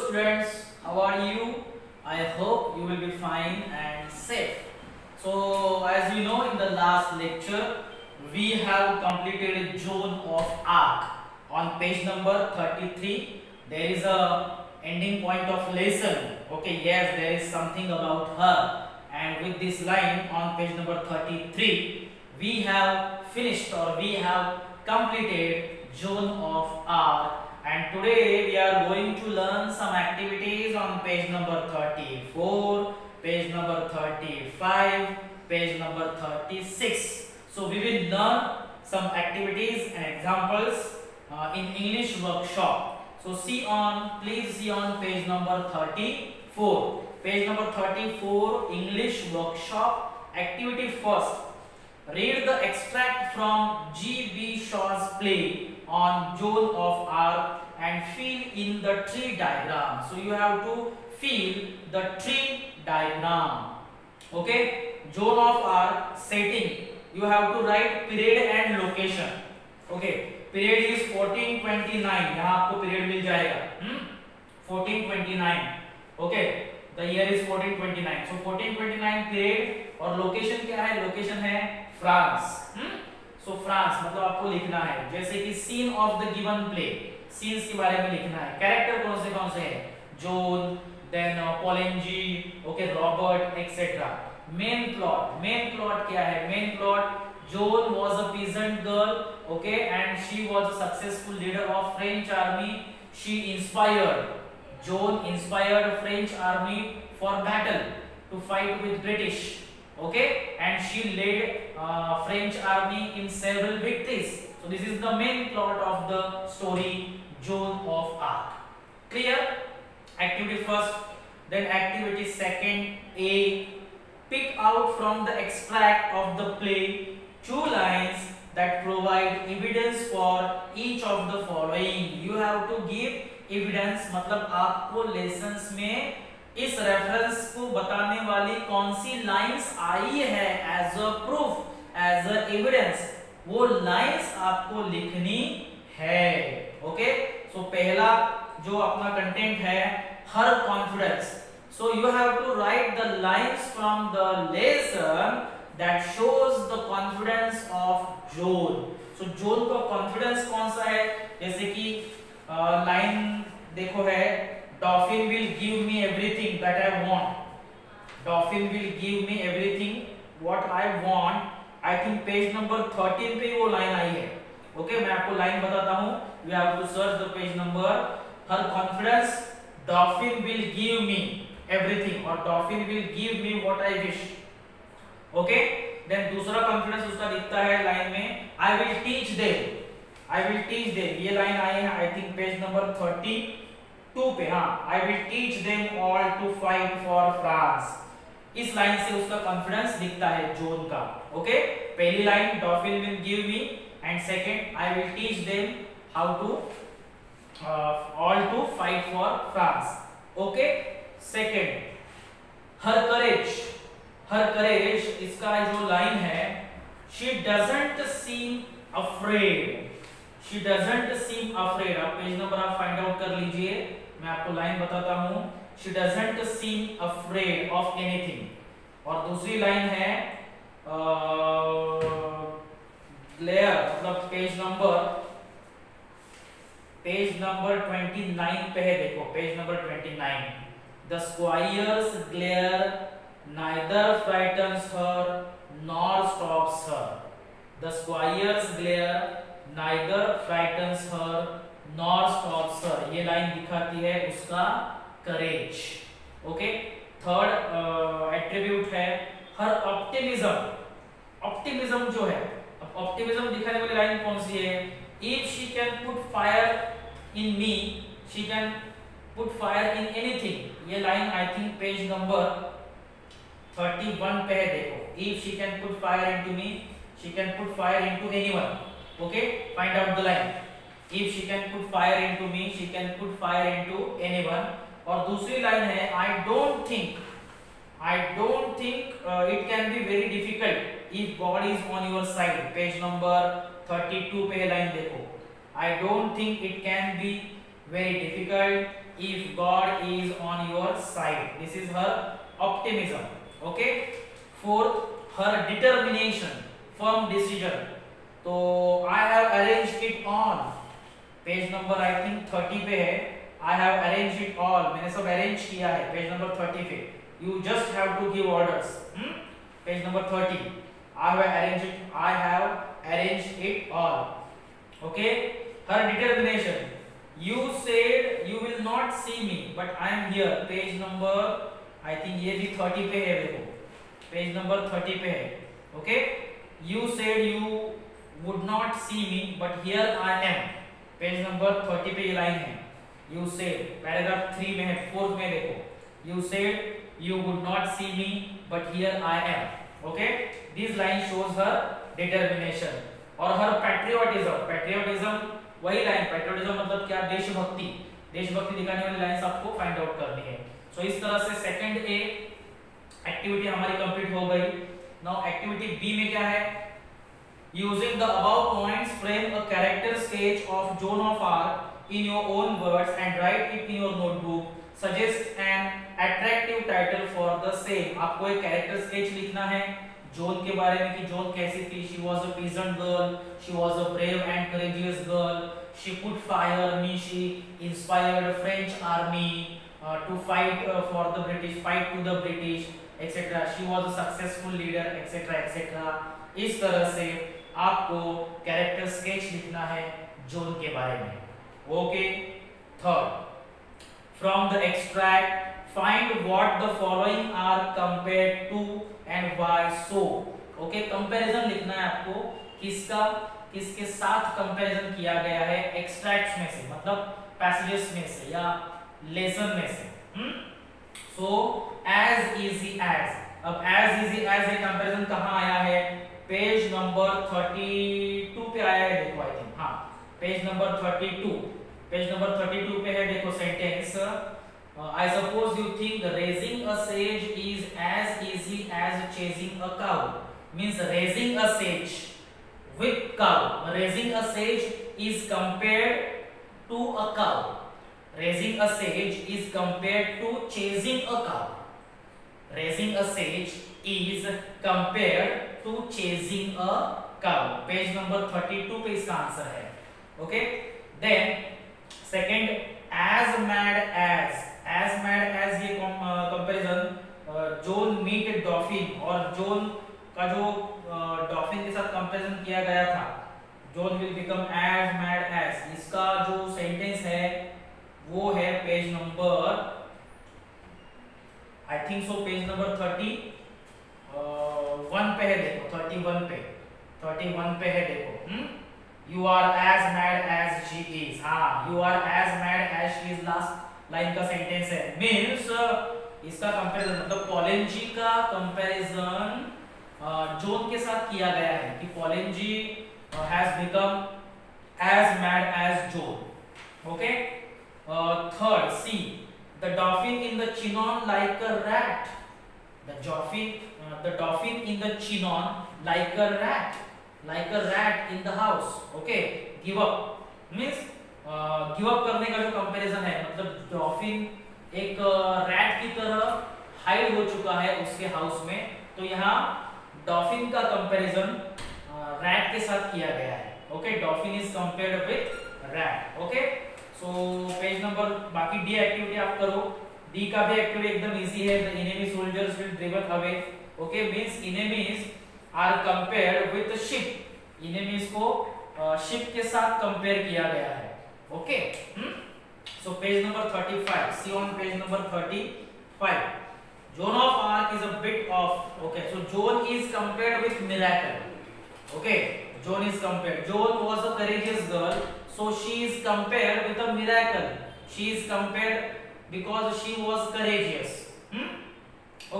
students, how are you? I hope you will be fine and safe. So as you know, in the last lecture we have completed zone of arc. On page number 33 there is a ending point of lesson. Okay, yes, there is something about her, and with this line on page number 33 we have finished or we have completed zone of arc. And today we are going to learn some activities on page number 34, page number 35, page number 36. So we will learn some activities and examples in English workshop. So please see on page number 34. Page number 34, English workshop. Activity first. Read the extract from G.B. Shaw's play on zone of arc and fill in the tree diagram. So you have to fill the tree diagram. Okay, zone of arc setting. You have to write period and location. Okay, period is 1429. यहाँ आपको period मिल जाएगा. 1429. Okay, the year is 1429. So 1429 period और location क्या है? Location है France. सो France मतलब आपको लिखना है जैसे कि scene of the given play, scenes के बारे में लिखना है. कैरेक्टर कौन से हैं? John, then Poulengey, okay, Robert etcetera. Main plot क्या है? Main plot, John was a peasant girl, okay, and she was a successful leader of French army. John inspired French army for battle to fight with British. Okay, and she led French army in several victories. So this is the main plot of the story Joan of Arc. Clear? Activity first, then activity second. A, pick out from the extract of the play two lines that provide evidence for each of the following. You have to give evidence, मतलब आपको lessons में इस reference को बताने वाली कौन सी lines आई है as a proof, as a evidence, वो लाइंस आपको लिखनी है. ओके, सो पहला जो अपना कंटेंट है, her confidence. So you have to write the lines from the lesson that shows the confidence of John. So John का कॉन्फिडेंस कौन सा है? जैसे कि लाइन देखो है, Dolphin will give me everything that I want. Dolphin will give me everything what I want. I think page number 13 पे वो लाइन आई है. ओके, मैं आपको लाइन बताता हूँ. You have to search the page number. Her confidence, Dolphin will give me everything और Dolphin will give me what I wish. Okay, then दूसरा confidence उसका दिखता है लाइन में, I will teach them. I will teach them. ये line आई है I think page number 32 पे. हाँ, I will teach them all to fight for France. इस लाइन से उसका कॉन्फिडेंस दिखता है जॉन का. ओके, पहली line Dolphin will give me and second I will teach them how to all to fight for France. Okay, second her courage इसका जो line है, she doesn't seem afraid. आप पेज नंबर आप find out कर लीजिए, मैं आपको line बताता हूं. She doesn't seem afraid of anything. और दूसरी लाइन है glare, मतलब पेज नंबर 29 पे है. देखो page number 29. The squire's glare neither frightens her nor stops her. The squire's glare neither frightens her nor stops her. ये लाइन दिखाती है उसका करेज. ओके, थर्ड एट्रीब्यूट है her ऑप्टिमिज्म जो है, ऑप्टिमिज्म दिखाने वाली लाइन कौन सी है? If she can put fire in me, she can put fire in anything. ये line I think page number 31 पे है. देखो, if she can put fire into me, she can put fire into anyone. Okay, find out the line. If she can put fire into me, she can put fire into anyone. और दूसरी line है I don't think it can be very difficult if God is on your side. Page number 32 पे line देखो, I don't think it can be very difficult if God is on your side. This is her optimism. Okay. Fourth, her determination, firm decision. So I have arranged it on page number I think 30 पे है. I have arranged it all, मैंने सब arrange किया है. Page number 30 पे you just have to give orders. Page number 30 I have arranged it all. Okay. Her determination. You said you will not see me, but I am here. Page number I think ये भी 30 पे है. देखो page number 30 पे है. Okay. You said you would not see me, but here I am. Page number 30 पे ये line है. You said, पैराग्राफ 3 में है, 4th में देखो. You said you would not see me, but here I am. Okay? This line shows her determination. और her patriotism. Patriotism वही line. Patriotism मतलब क्या? देशभक्ति. देशभक्ति दिखाने वाली लाइंस आपको फाइंड आउट करनी है. सो इस तरह से सेकंड ए एक्टिविटी हमारी कंप्लीट हो गई. नाउ एक्टिविटी बी में क्या है? Using the above points, frame a character sketch of Joan of Arc in your own words and write it in your notebook. Suggest an attractive title for the same. आपको एक character sketch लिखना है zone के बारे में कि zone कैसी थी. She was a peasant girl. She was a brave and courageous girl. She put fire me. She inspired French army to fight for the British, fight to the British, etc. She was a successful leader, etc., etc. इस तरह से आपको character sketch लिखना है zone के बारे में. Okay. Third, from the extract find what the following are compared to and why so. Okay. Comparison लिखना है आपको. किसका किसके साथ कंपैरिजन किया गया है एक्सट्रैक्ट्स में से, मतलब पैसेजेस में से या लेसन में से. So as easy as. अब एज इजी एज ये कंपैरिजन कहां आया है? पेज नंबर 32 पे आया है. देखो आई थिंक हाँ पेज नंबर 32. पेज नंबर 32 पे है. देखो sentence. I suppose you think raising a sage is as easy as chasing a cow. Means raising a sage with cow. Raising a sage is compared to a cow. Raising a sage is compared to chasing a cow. Raising a sage is compared to chasing a cow. Page number 32 पे इसका answer है. Okay. Then second, as mad as. As mad as ये comparison Joan meet dolphin और Joan का जो dolphin के साथ comparison किया गया था. Joan will become as mad as. इसका जो सेंटेंस है वो है page number I think so page number 31 पे है. देखो 31 पे है. देखो you are as mad as she is. हाँ you are as mad as she is last line का सेंटेंस है. मींस इसका कंपैरिजन मतलब पॉलिन जी का कंपैरिजन जोन के साथ किया गया है कि Pauline ji has become as mad as Joan. Okay. Third C, the dolphin in the Chinon like a rat. The dolphin in the Chinon like a rat in the house. Okay. Give up means give up करने का जो comparison है मतलब dolphin एक rat की तरह hide हो चुका है उसके हाउस में. तो यहाँ डॉल्फिन का कंपैरिजन रैट के साथ किया गया है. Okay. Dolphin is compared with rat. Okay. So page number बाकी डी एक्टिविटी आप करो. डी का भी एक्टिविटी एकदम इजी है. The enemy soldiers will driven away. Okay. Means enemies are compared with ship. Enemies को शिप के साथ कंपेयर किया गया है. Okay. So page number 35. See on page number 35. Joan of Arc is a bit of. Okay, so Joan is compared with miracle. Okay, Joan is compared. Joan was a courageous girl, so she is compared with a miracle. She is compared because she was courageous.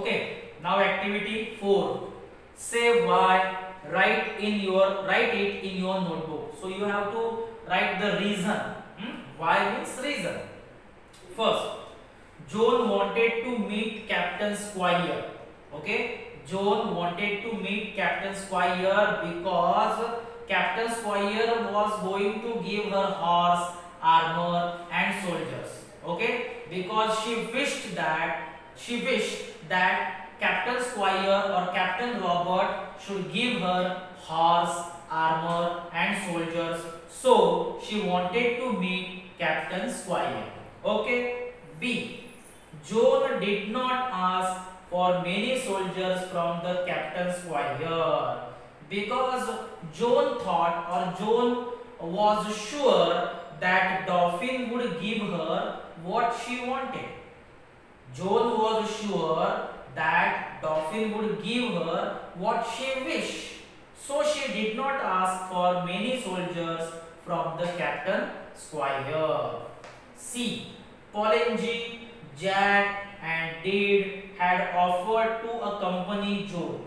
Okay. Now activity 4. Say why. Write it in your notebook. So you have to write the reason. Why means reason. First, Joan wanted to meet Captain Squire. Okay. Joan wanted to meet Captain Squire because Captain Squire was going to give her horse, armor and soldiers. okay, because she wished that Captain Squire or Captain Robert should give her horse, armor and soldiers, so she wanted to meet Captain Squire. Okay. B. Joan did not ask for many soldiers from the Captain Squire because Joan thought, or Joan was sure, that Dauphin would give her what she wanted. Joan was sure that Dauphin would give her what she wished, so she did not ask for many soldiers from the Captain Squire. C. Polengi, Jack and Dade had offered to accompany Joan.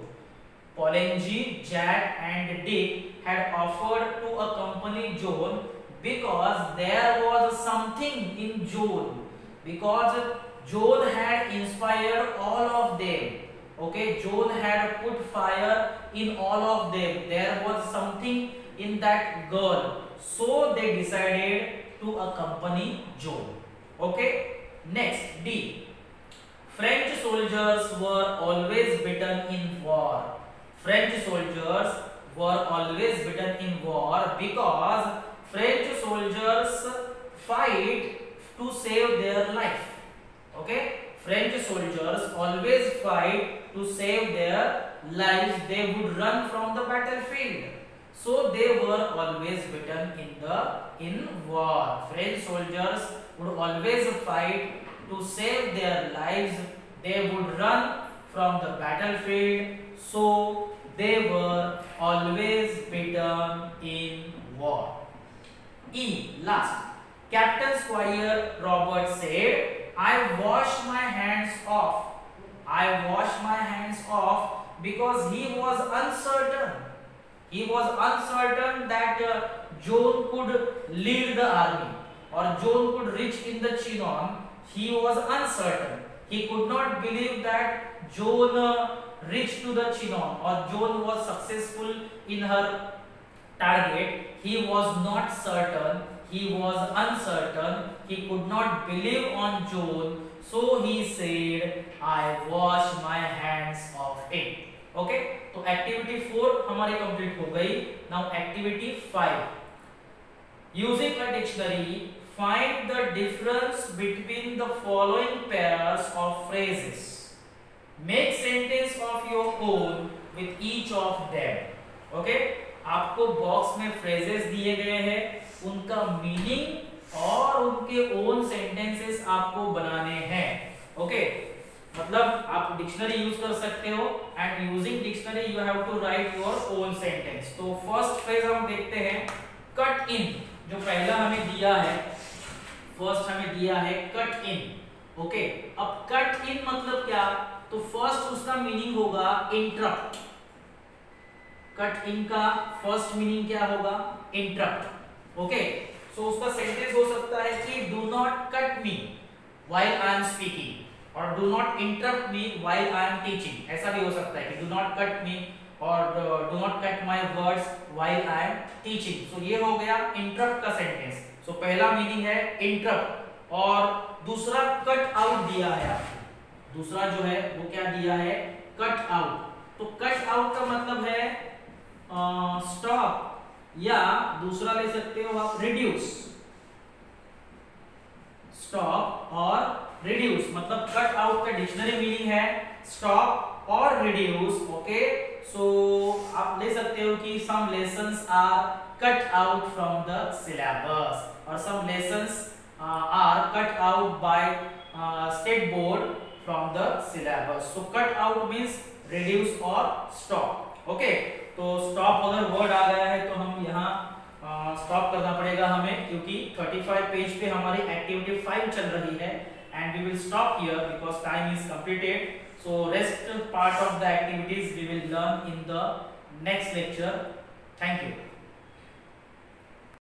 Polengi, Jack and Dick had offered to accompany Joan because there was something in Joan, because Joan had inspired all of them. Okay, Joan had put fire in all of them. There was something in that girl, so they decided to accompany Joan. Okay. Next, D. French soldiers were always beaten in war. French soldiers were always beaten in war because French soldiers fight to save their life. Okay, French soldiers always fight to save their lives. They would run from the battlefield, so they were always beaten in war. French soldiers would always fight to save their lives. They would run from the battlefield, so they were always beaten in war. E. Last. Captain Squire Robert said, I wash my hands off. I wash my hands off because he was uncertain. He was uncertain that Joan could lead the army, or Joan could reach in the Chinon. He was uncertain. He could not believe that Joan reached to the Chinon, or Joan was successful in her target. He was not certain. He was uncertain. He could not believe on Joan, so he said, I wash my hands of it. Okay, तो activity 4 हमारी complete हो गई. Now activity 5. Using a dictionary, find the difference between the following pairs of phrases. Make sentence of your own with each of them. Okay? आपको box में phrases दिए गए हैं, उनका मीनिंग और उनके ओन सेंटेंसेस आपको बनाने हैं. ओके, मतलब आप डिक्शनरी यूज कर सकते हो, and using dictionary you have to write your own sentence. तो फर्स्ट फ्रेज हम देखते हैं, कट इन. जो पहला हमें दिया है, फर्स्ट हमें दिया है कट इन. ओके, अब कट इन मतलब क्या? तो फर्स्ट उसका मीनिंग होगा इंटरप्ट. कट इन का फर्स्ट मीनिंग क्या होगा? इंटरप्ट. ओके, सो उसका सेंटेंस हो सकता है कि do not cut me while I am speaking, और do not interrupt me while I am teaching. ऐसा भी हो सकता है कि डू नॉट कट मी और do not cut my words while I am teaching. So ये हो गया इंटरप्ट का सेंटेंस. सो पहला मीनिंग है इंटरप्ट, और दूसरा कट आउट दिया है आपको. दूसरा जो है वो क्या दिया है? Cut out. तो कट आउट का मतलब है स्टॉप, या दूसरा ले सकते हो आप रिड्यूस. स्टॉप और रिड्यूस, मतलब कट आउट का डिक्शनरी मीनिंग है स्टॉप और रिड्यूस. ओके, सो आप ले सकते हो कि some lessons are cut out from the syllabus, और some lessons are cut out by state board from the syllabus. So cut out means reduce और स्टॉप. ओके, तो स्टॉप अगर वर्ड आ गया है तो हम यहाँ स्टॉप करना पड़ेगा हमें, क्योंकि 35 पेज पे हमारी एक्टिविटी 5 चल रही है, and we will stop here because time is completed. So rest part of the activities we will learn in the next lecture. Thank you.